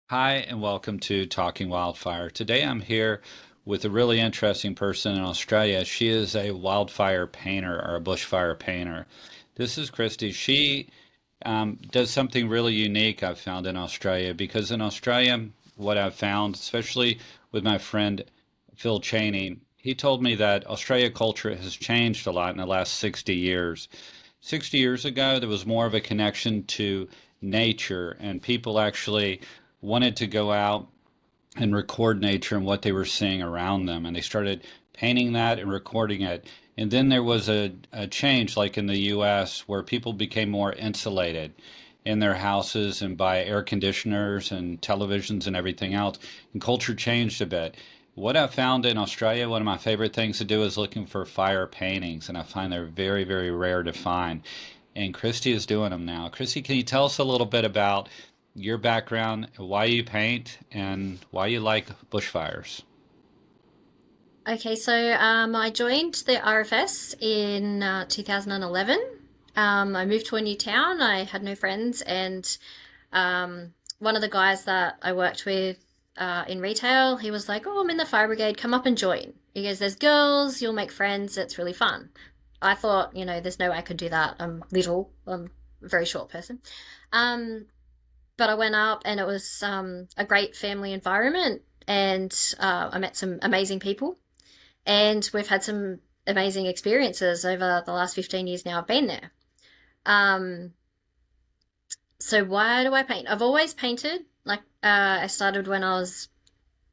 Hi, and welcome to Talking Wildfire. Today I'm here with a really interesting person in Australia. She is a wildfire painter or a bushfire painter. This is Kristy. She does something really unique I've found in Australia because in Australia, what I've found, especially with my friend Phil Cheney, he told me that Australia culture has changed a lot in the last 60 years. 60 years ago, there was more of a connection to nature, and people actually wanted to go out and record nature and what they were seeing around them. And they started painting that and recording it. And then there was a change, like in the US, where people became more insulated in their houses and by air conditioners and televisions and everything else. And culture changed a bit. What I found in Australia, one of my favorite things to do is looking for fire paintings, and I find they're very, very rare to find. And Kristy is doing them now. Kristy, can you tell us a little bit about your background, why you paint, and why you like bushfires? Okay, so I joined the RFS in 2011. I moved to a new town. I had no friends, and one of the guys that I worked with in retail, he was like, "Oh, I'm in the fire brigade. Come up and join." He goes, "There's girls. You'll make friends. It's really fun." I thought, there's no way I could do that. I'm little. I'm a very short person. Um, but I went up, and it was a great family environment, and I met some amazing people, and we've had some amazing experiences over the last 15 years now I've been there. Um, so why do I paint? I've always painted. Like I started when I was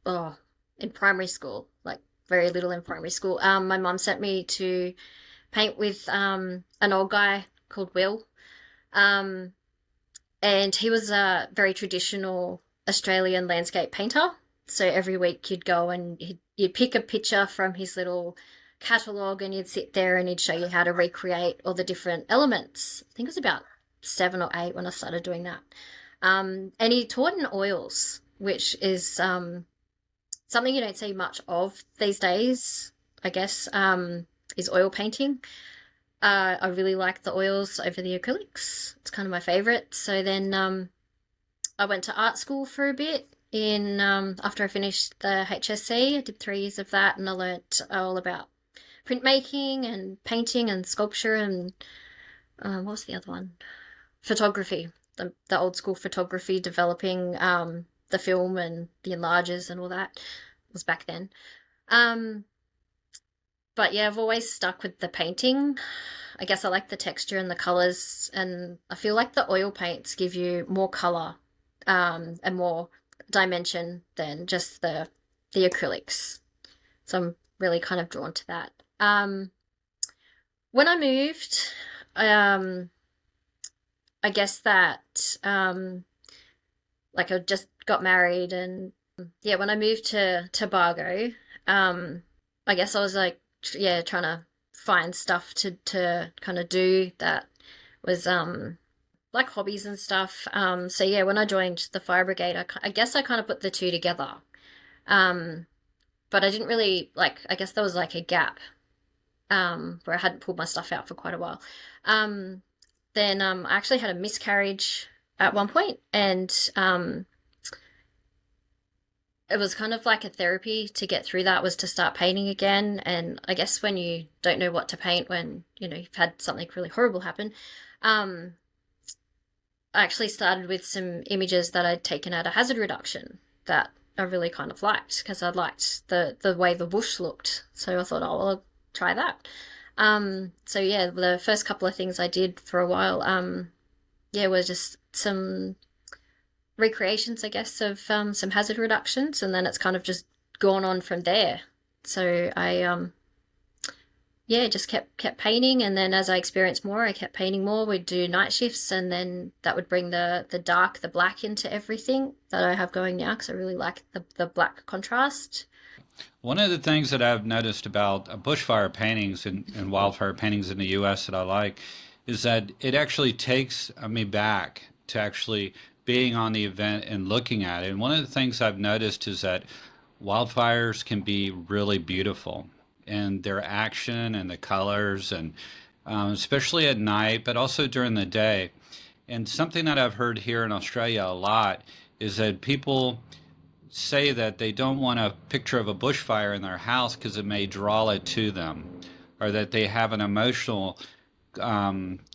oh in primary school, like very little in primary school. My mum sent me to paint with an old guy called Will, um, and he was a very traditional Australian landscape painter. So every week you'd go and you'd pick a picture from his little catalogue, and you'd sit there and he'd show you how to recreate all the different elements. I think it was about 7 or 8 when I started doing that. And he taught in oils, which is something you don't see much of these days, I guess, is oil painting. I really like the oils over the acrylics. It's kind of my favorite. So then I went to art school for a bit. In After I finished the HSC, I did 3 years of that, and I learnt all about printmaking and painting and sculpture and what was the other one? Photography. The old school photography, developing the film and the enlargers and all that was back then. Um, but yeah, I've always stuck with the painting. I guess I like the texture and the colors, and I feel like the oil paints give you more color and more dimension than just the acrylics. So I'm really kind of drawn to that. When I moved, um, I guess that like I just got married, and yeah, when I moved to Bargo, um, I guess I was like, yeah, trying to find stuff to kind of do that was like hobbies and stuff. So yeah, when I joined the fire brigade, I guess I kind of put the two together. Um, but I didn't really like. I guess there was like a gap where I hadn't pulled my stuff out for quite a while. Um, then I actually had a miscarriage at one point, and it was kind of like a therapy to get through that, was to start painting again. And I guess when you don't know what to paint when you've had something really horrible happen, um, I actually started with some images that I'd taken out of hazard reduction that I really kind of liked, because I liked the way the bush looked. So I thought, oh, well, I'll try that. So yeah, the first couple of things I did for a while, yeah, were just some recreations, I guess, of some hazard reductions, and then it's kind of just gone on from there. So I yeah, just kept painting, and then as I experienced more, I kept painting more. We'd do night shifts, and then that would bring the dark, the black into everything that I have going now, because I really like the black contrast. One of the things that I've noticed about bushfire paintings and wildfire paintings in the US that I like is that it actually takes me back to actually being on the event and looking at it. And one of the things I've noticed is that wildfires can be really beautiful, and their action and the colors, and especially at night, but also during the day. And something that I've heard here in Australia a lot is that people say that they don't want a picture of a bushfire in their house because it may draw it to them, or that they have an emotional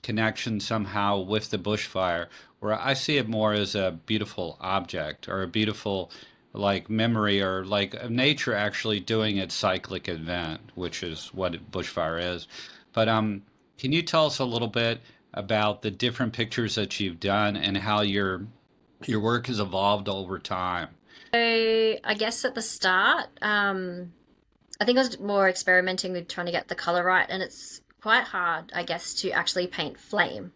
connection somehow with the bushfire, where I see it more as a beautiful object or a beautiful like memory or like nature actually doing its cyclic event, which is what bushfire is. But can you tell us a little bit about the different pictures that you've done and how your work has evolved over time? So I guess at the start, I think I was more experimenting with trying to get the color right, and it's quite hard, I guess, to actually paint flame.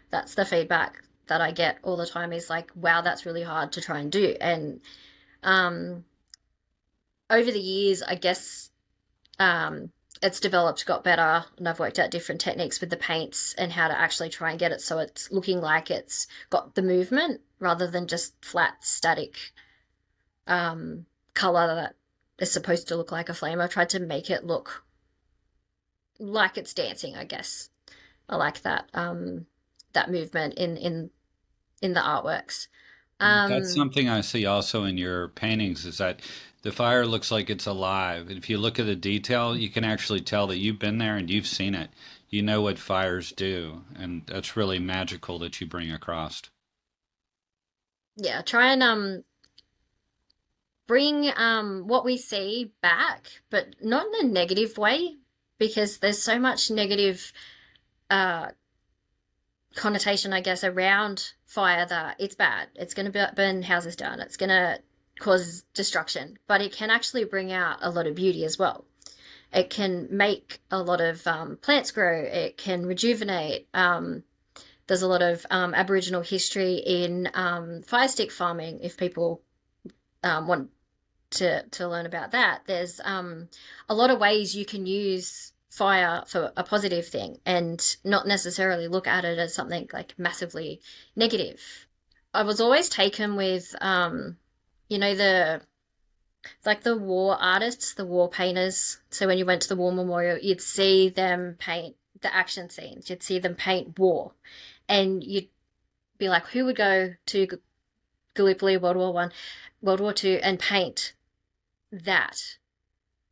That's the feedback that I get all the time is like, wow, that's really hard to try and do. And um, over the years, I guess it's developed, got better, and I've worked out different techniques with the paints and how to actually try and get it so it's looking like it's got the movement rather than just flat, static color that is supposed to look like a flame. I've tried to make it look like it's dancing, I guess. I like that movement in the artworks. That's Um, something I see also in your paintings is that the fire looks like it's alive. And if you look at the detail, you can actually tell that you've been there and you've seen it. You know what fires do, and that's really magical that you bring across. yeah, try and bring what we see back, but not in a negative way, because there's so much negative uh connotation, I guess, around fire that it's bad. It's going to burn houses down. It's going to cause destruction, but it can actually bring out a lot of beauty as well. It can make a lot of plants grow. It can rejuvenate. There's a lot of Aboriginal history in fire stick farming. If people want to learn about that, there's a lot of ways you can use fire for a positive thing and not necessarily look at it as something like massively negative. I was always taken with the like the war artists, the war painters. So when you went to the war memorial, you'd see them paint the action scenes. You'd see them paint war, and you'd be like, who would go to Gallipoli, World War I, World War II, and paint that?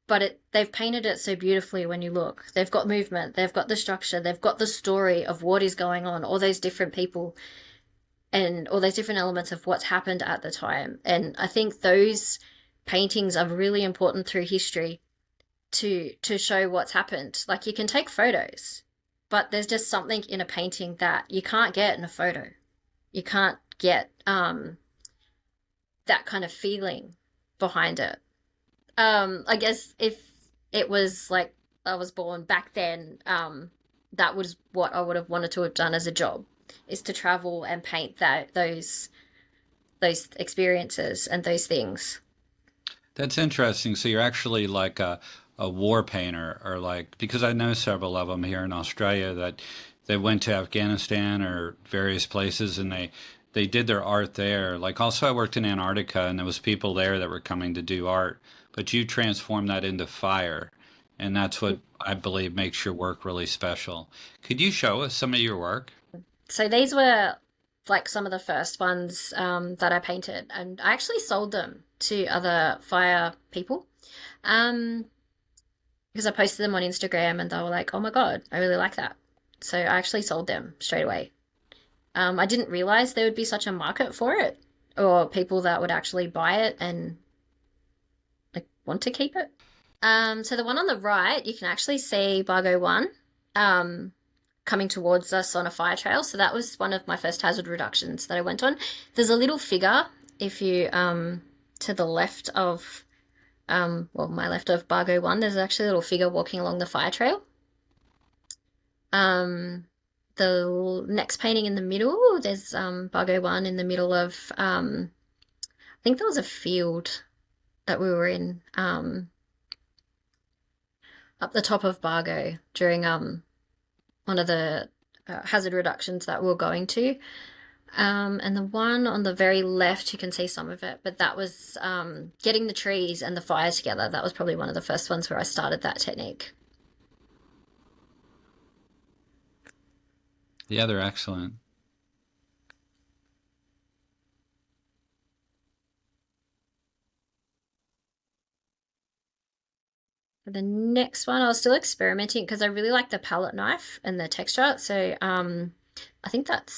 But they've painted it so beautifully when you look. They've got movement, they've got the structure, they've got the story of what is going on, all those different people and all those different elements of what's happened at the time. And I think those paintings are really important through history to show what's happened. Like you can take photos, but there's just something in a painting that you can't get in a photo. You can't get that kind of feeling behind it. I guess if it was like I was born back then, that was what I would have wanted to have done as a job, is to travel and paint those experiences and those things. That's interesting. So you're actually like a war painter, or like, because I know several of them here in Australia that they went to Afghanistan or various places and they did their art there. Like also I worked in Antarctica and there was people there that were coming to do art, but you transform that into fire. And that's what I believe makes your work really special. Could you show us some of your work? So these were like some of the first ones that I painted, and I actually sold them to other fire people. Um, because I posted them on Instagram and they were like, "Oh my God, I really like that." So I actually sold them straight away. I didn't realize there would be such a market for it, or people that would actually buy it and like want to keep it. So the one on the right, you can actually see Bargo One um, coming towards us on a fire trail. So that was one of my first hazard reductions that I went on. There's a little figure if you to the left of my left of Bargo One. There's actually a little figure walking along the fire trail. The next painting in the middle, there's Bargo One in the middle of I think there was a field that we were in up the top of Bargo during one of the hazard reductions that we were going to. And the one on the very left, you can see some of it, but that was getting the trees and the fire together. That was probably one of the first ones where I started that technique. Yeah, they're excellent. For the next one, I was still experimenting because I really like the palette knife and the texture. So I think that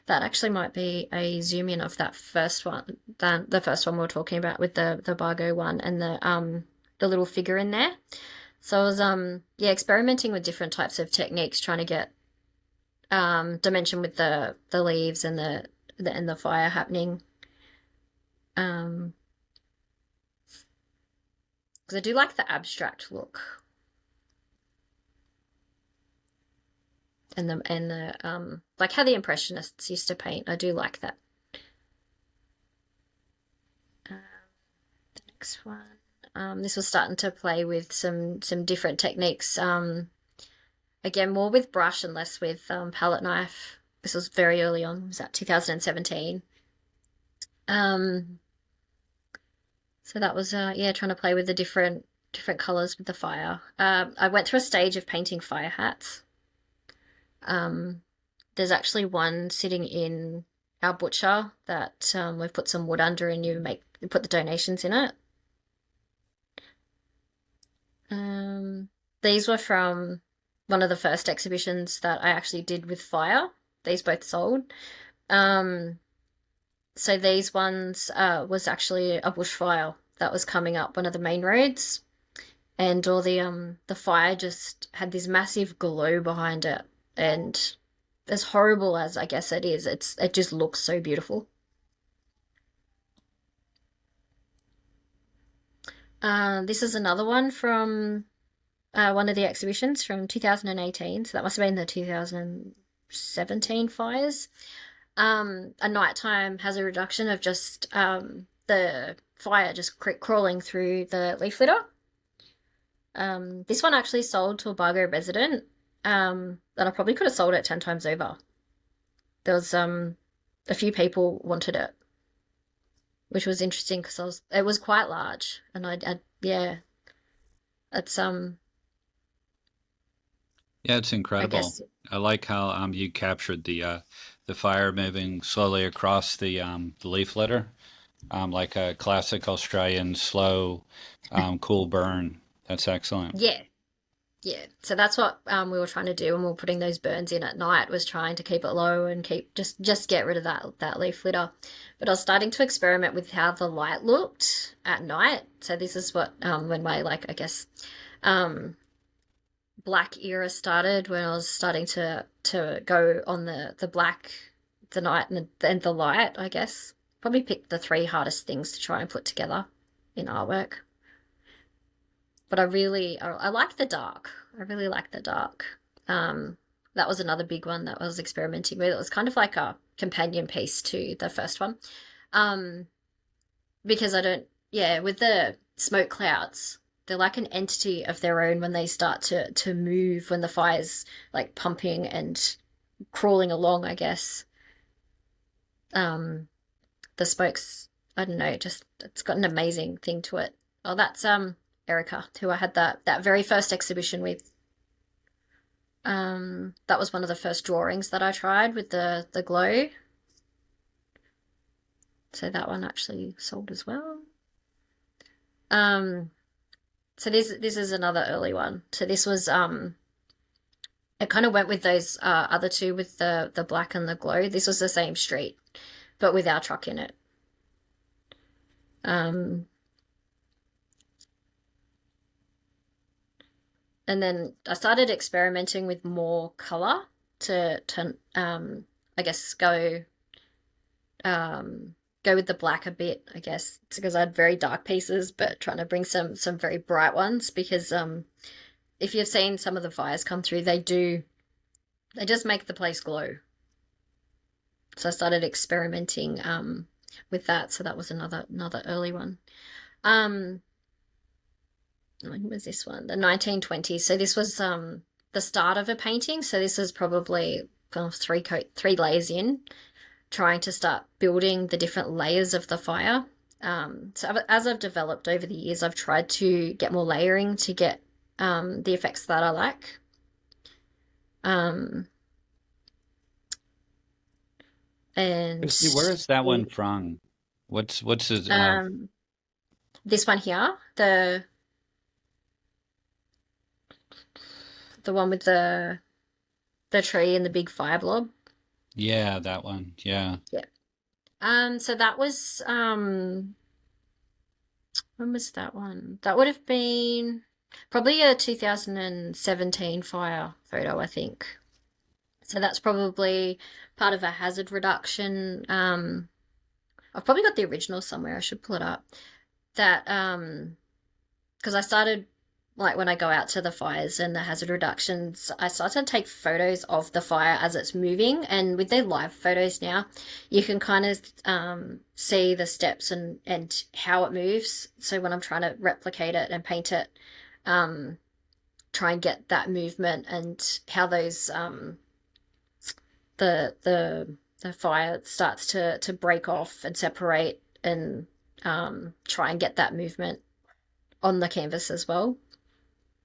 actually might be a zoom in of that first one, the first one we were talking about with the Bargo one and the little figure in there. So I was yeah, experimenting with different types of techniques, trying to get dimension with the leaves and the fire happening. Um, because I do like the abstract look and the like how the Impressionists used to paint. I do like that. Um, the next one. This was starting to play with some different techniques. Again, more with brush and less with palette knife. This was very early on. It was at 2017. Um, so that was yeah, trying to play with the different colors with the fire. I went through a stage of painting fire hats. Um, there's actually one sitting in our butcher that we've put some wood under, and you put the donations in it. Um, these were from one of the first exhibitions that I actually did with fire. These both sold. Um, so these ones was actually a bushfire that was coming up one of the main roads, and all the fire just had this massive glow behind it, and as horrible as I guess it is, it just looks so beautiful. This is another one from one of the exhibitions from 2018, so that must have been the 2017 fires. A nighttime hazard reduction of just the fire just crawling through the leaf litter. This one actually sold to a Bargo resident, and I probably could have sold it 10 times over. There was a few people wanted it, which was interesting because it was quite large, and I yeah, it's Yeah, it's I incredible. guess I like how you captured the fire moving slowly across the leaf litter, like a classic Australian slow cool burn. That's excellent. yeah. Yeah, so that's what we were trying to do when we were putting those burns in at night, was trying to keep it low and keep just get rid of that leaf litter. But I was starting to experiment with how the light looked at night. So this is what when my, like, I guess um black era started, when I was starting to go on the black, the night, and the light, I guess. Probably picked the three hardest things to try and put together in artwork. But I like the dark. I really like the dark. Um, that was another big one that I was experimenting with. It was kind of like a companion piece to the first one. Um, because I don't, yeah, with the smoke clouds, they're like an entity of their own when they start to move, when the fire's like pumping and crawling along, I guess. Um, the smokes, I don't know, just it's got an amazing thing to it. Oh, that's Erica, who I had that very first exhibition with. That was one of the first drawings that I tried with the glow. So that one actually sold as well. Um, so this is another early one. So this was it kind of went with those other two with the black and the glow. This was the same street, but with our truck in it. Um, and then I started experimenting with more color to I guess um go with the black a bit, I guess. It's because I had very dark pieces, but trying to bring some very bright ones, because if you've seen some of the fires come through, they just make the place glow. So I started experimenting with that. So that was another early one. When was this one? The 1920s. So this was the start of a painting. So this was probably three layers in, trying to start building the different layers of the fire. So as I've developed over the years, I've tried to get more layering to get the effects that I like. Um, and Christy, where is that one from? What's his um, This one here, the one with the tree and the big fire blob. Yeah, that one. Yeah. Yeah. So that was when was that one? That would have been probably a 2017 fire photo, I think. So that's probably part of a hazard reduction. I've probably got the original somewhere. I should pull it up. That because I started like when I go out to the fires and the hazard reductions, I start to take photos of the fire as it's moving. And with their live photos now, you can kind of see the steps and how it moves. So when I'm trying to replicate it and paint it, um, try and get that movement and how those the fire starts to break off and separate and try and get that movement on the canvas as well.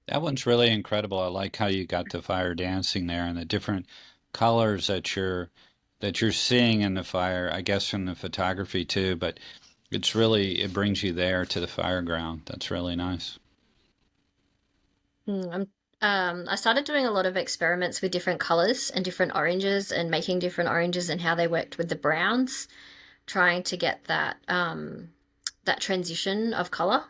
That one's really incredible. I like how you got the fire dancing there and the different colors that you're seeing in the fire, I guess from the photography too, but it's really it brings you there to the fire ground. That's really nice. I started doing a lot of experiments with different colors and different oranges and making different oranges and how they worked with the browns, trying to get that transition of color.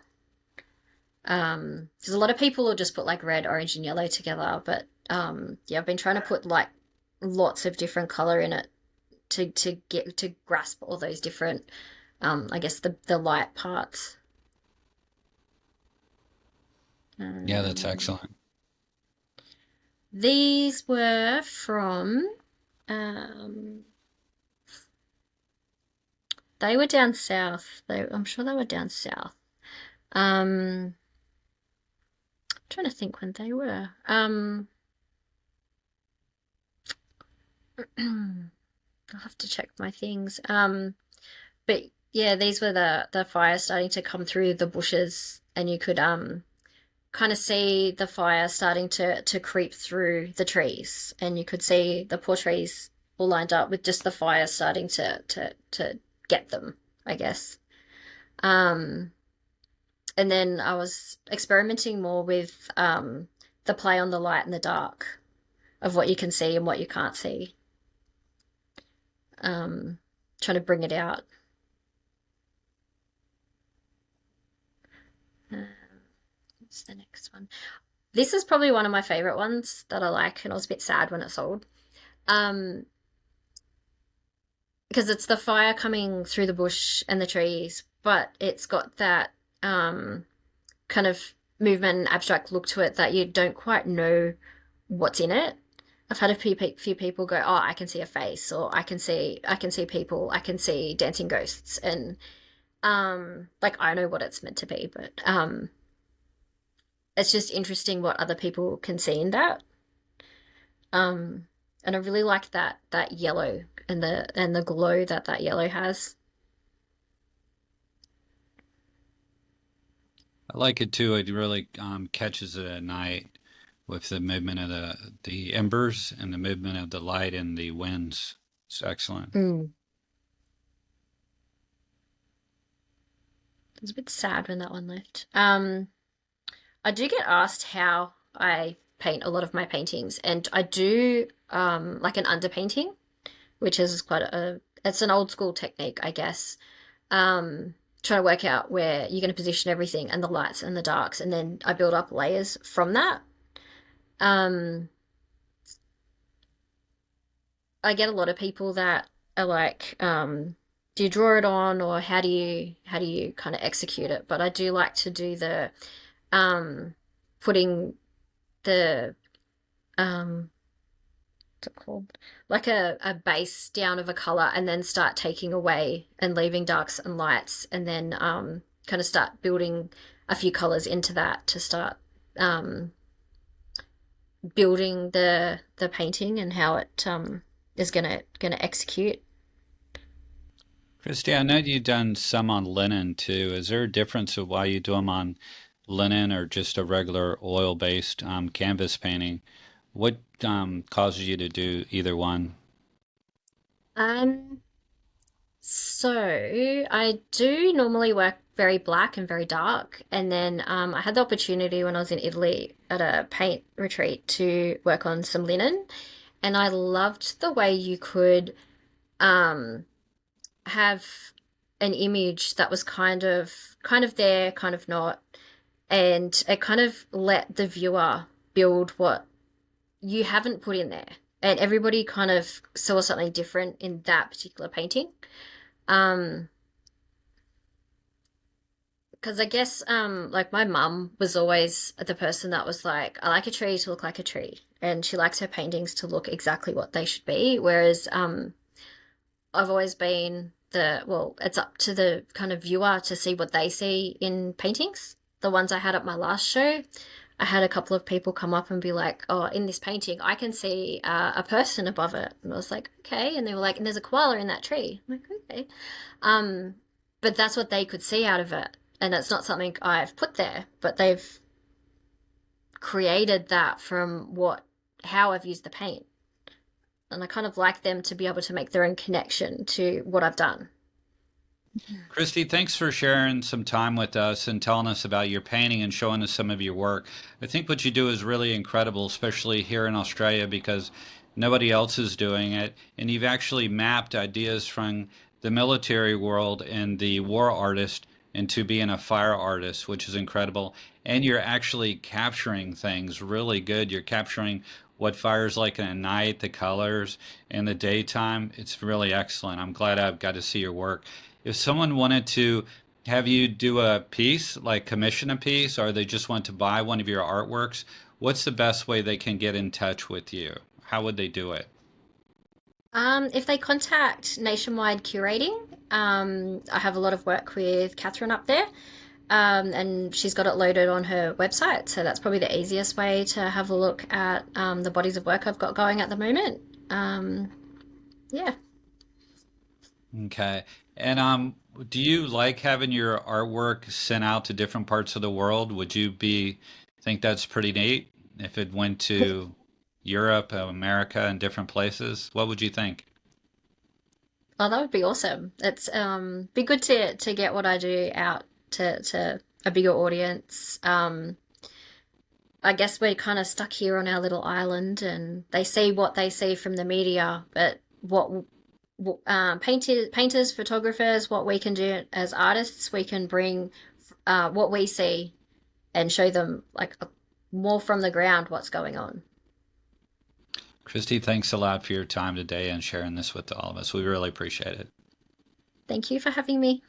Because a lot of people will just put like red, orange, and yellow together, but yeah, I've been trying to put like lots of different color in it to get to grasp all those different, I guess the light parts. Yeah, that's Um, excellent. these were from, um, they were down south. I'm sure they were down south. Um, trying to think when they were. I'll have to check my things. But yeah, these were the fires starting to come through the bushes, and you could kind of see the fire starting to creep through the trees, and you could see the poor trees all lined up with just the fire starting to get them, I guess. Um, and then I was experimenting more with the play on the light and the dark of what you can see and what you can't see. Um, trying to bring it out. Uh, what's the next one? This is probably one of my favorite ones that I like, and I was a bit sad when it sold. Um, because it's the fire coming through the bush and the trees, but it's got that kind of movement and abstract look to it that you don't quite know what's in it. I've had a few people go, "Oh, I can see a face," or I can see people, I can see dancing ghosts," and like I know what it's meant to be, but it's just interesting what other people can see in that. Um, and I really like that yellow and the glow that yellow has. I like it too. It really catches it at night with the movement of the embers and the movement of the light and the winds. It's excellent. Mm. It was a bit sad when that one left. I do get asked how I paint a lot of my paintings, and I do like an underpainting, which is quite it's an old school technique, I guess. Trying to work out where you're going to position everything and the lights and the darks, and then I build up layers from that. Um, I get a lot of people that are like, do you draw it on, or how do you kind of execute it? But I do like to do the um, putting the um, what's it called? Like a base down of a color, and then start taking away and leaving darks and lights, and then kind of start building a few colors into that to start um, building the painting and how it is gonna execute. Christy, I know you've done some on linen too. Is there a difference of why you do them on linen or just a regular oil-based canvas painting? What causes you to do either one? Um, So I do normally work very black and very dark, and then I had the opportunity when I was in Italy at a paint retreat to work on some linen, and I loved the way you could um, have an image that was kind of there, kind of not, and it kind of let the viewer build what you haven't put in there. And everybody kind of saw something different in that particular painting. Um, because I guess like my mum was always the person that was like, I like a tree to look like a tree, and she likes her paintings to look exactly what they should be. Whereas I've always been well, it's up to the kind of viewer to see what they see in paintings. The ones I had at my last show, I had a couple of people come up and be like, "Oh, in this painting, I can see a person above it," and I was like, "Okay," and they were like, "And there's a koala in that tree." I'm like, "Okay," um, but that's what they could see out of it, and it's not something I've put there, but they've created that from how I've used the paint, and I kind of like them to be able to make their own connection to what I've done. Kristy, thanks for sharing some time with us and telling us about your painting and showing us some of your work. I think what you do is really incredible, especially here in Australia, because nobody else is doing it. And you've actually mapped ideas from the military world and the war artist into being a fire artist, which is incredible. And you're actually capturing things really good. You're capturing what fire's like in a night, the colors, in the daytime. It's really excellent. I'm glad I've got to see your work. If someone wanted to have you do a piece, like commission a piece, or they just want to buy one of your artworks, what's the best way they can get in touch with you? How would they do it? If they contact Nationwide Curating, I have a lot of work with Catherine up there, and she's got it loaded on her website. So that's probably the easiest way to have a look at the bodies of work I've got going at the moment. Yeah. Okay. And do you like having your artwork sent out to different parts of the world? Would you be think that's pretty neat if it went to Europe, America, and different places? What would you think? Oh, that would be awesome. It's be good to get what I do out to a bigger audience. I guess we're kind of stuck here on our little island, and they see what they see from the media, but painters, photographers, what we can do as artists, we can bring what we see and show them like more from the ground what's going on. Christy, thanks a lot for your time today and sharing this with all of us. We really appreciate it. Thank you for having me.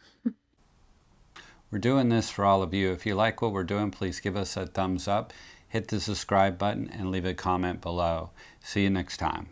We're doing this for all of you. If you like what we're doing, please give us a thumbs up, hit the subscribe button, and leave a comment below. See you next time.